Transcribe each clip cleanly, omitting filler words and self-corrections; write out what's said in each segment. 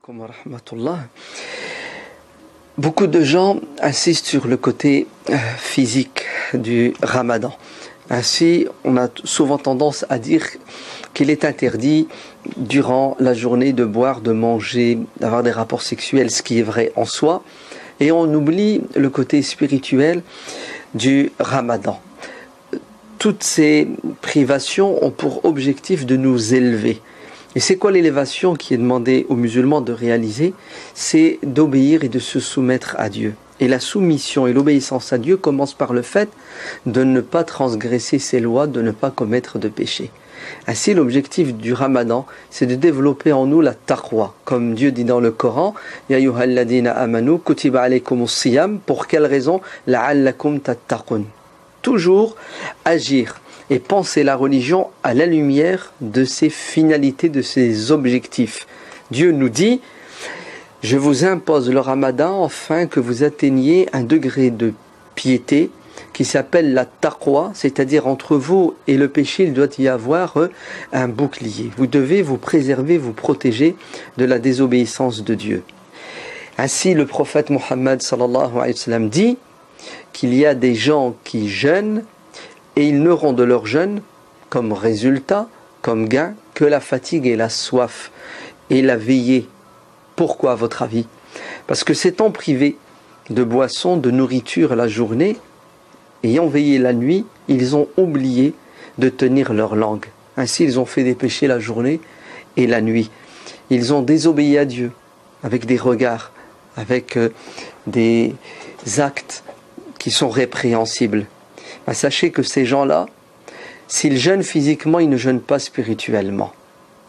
alaykum wa rahmatullah. Beaucoup de gens insistent sur le côté physique du ramadan. Ainsi, on a souvent tendance à dire qu'il est interdit durant la journée de boire, de manger, d'avoir des rapports sexuels, ce qui est vrai en soi. Et on oublie le côté spirituel du ramadan. Toutes ces privations ont pour objectif de nous élever. Et c'est quoi l'élévation qui est demandée aux musulmans de réaliser? C'est d'obéir et de se soumettre à Dieu. Et la soumission et l'obéissance à Dieu commencent par le fait de ne pas transgresser ses lois, de ne pas commettre de péché. Ainsi, l'objectif du ramadan, c'est de développer en nous la taqwa. Comme Dieu dit dans le Coran, Ya ayyuhalladhina amanu kutiba alaykumus siyam. Pour quelle raison? La'allakum tattaqun. Toujours agir et penser la religion à la lumière de ses finalités, de ses objectifs. Dieu nous dit, je vous impose le ramadan afin que vous atteigniez un degré de piété qui s'appelle la taqwa, c'est-à-dire entre vous et le péché, il doit y avoir un bouclier. Vous devez vous préserver, vous protéger de la désobéissance de Dieu. Ainsi, le prophète Mohammed sallallahu alayhi wa sallam dit qu'il y a des gens qui jeûnent et ils n'auront de leur jeûne comme résultat, comme gain, que la fatigue et la soif et la veillée. Pourquoi, à votre avis? Parce que s'étant privés de boissons, de nourriture la journée, ayant veillé la nuit, ils ont oublié de tenir leur langue. Ainsi, ils ont fait des péchés la journée et la nuit. Ils ont désobéi à Dieu avec des regards, avec des actes qui sont répréhensibles. Sachez que ces gens-là, s'ils jeûnent physiquement, ils ne jeûnent pas spirituellement.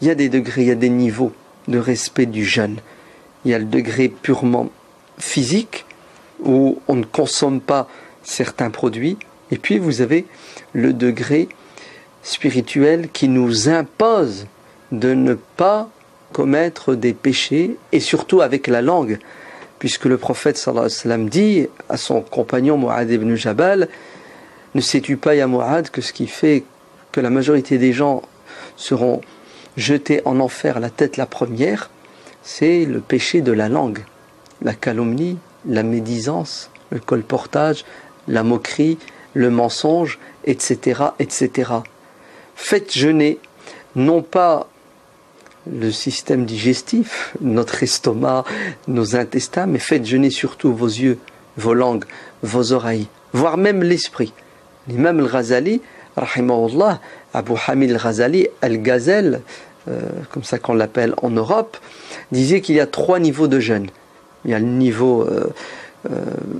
Il y a des degrés, il y a des niveaux de respect du jeûne. Il y a le degré purement physique, où on ne consomme pas certains produits. Et puis vous avez le degré spirituel qui nous impose de ne pas commettre des péchés, et surtout avec la langue. Puisque le prophète sallallahu alayhi wa sallam dit à son compagnon Mu'adh ibn Jabal, ne sais-tu pas, ya Mu'adh, que ce qui fait que la majorité des gens seront jetés en enfer la tête la première, c'est le péché de la langue, la calomnie, la médisance, le colportage, la moquerie, le mensonge, etc., etc. Faites jeûner, non pas le système digestif, notre estomac, nos intestins, mais faites jeûner surtout vos yeux, vos langues, vos oreilles, voire même l'esprit. L'imam al-Ghazali, rahimahullah, Abu Hamid al-Ghazali, al-Ghazal, comme ça qu'on l'appelle en Europe, disait qu'il y a 3 niveaux de jeûne. Il y a le niveau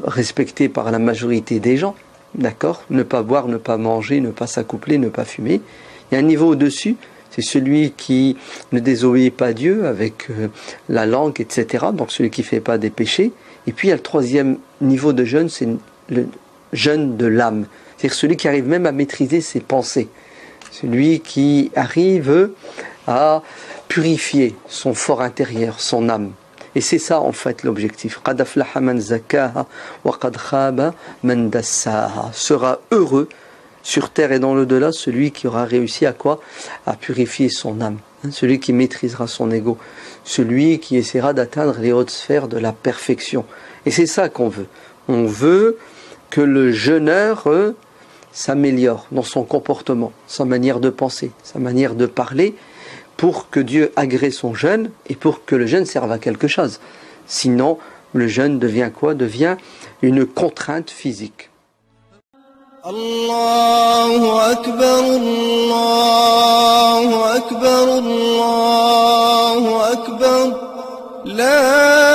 respecté par la majorité des gens, d'accord? Ne pas boire, ne pas manger, ne pas s'accoupler, ne pas fumer. Il y a un niveau au-dessus, c'est celui qui ne désobéit pas à Dieu avec la langue, etc. Donc celui qui ne fait pas des péchés. Et puis il y a le 3e niveau de jeûne, c'est le jeûne de l'âme. C'est-à-dire celui qui arrive même à maîtriser ses pensées. Celui qui arrive à purifier son fort intérieur, son âme. Et c'est ça en fait l'objectif. Qad aflaha man zakkaha wa qad khaba man dassaha. Sera heureux sur terre et dans l'au-delà celui qui aura réussi à quoi? À purifier son âme. Celui qui maîtrisera son ego. Celui qui essaiera d'atteindre les hautes sphères de la perfection. Et c'est ça qu'on veut. On veut que le jeûneur s'améliore dans son comportement, sa manière de penser, sa manière de parler, pour que Dieu agrée son jeûne et pour que le jeûne serve à quelque chose. Sinon, le jeûne devient quoi? Devient une contrainte physique. Allahu Akbar, Allahu Akbar, Allahu Akbar, la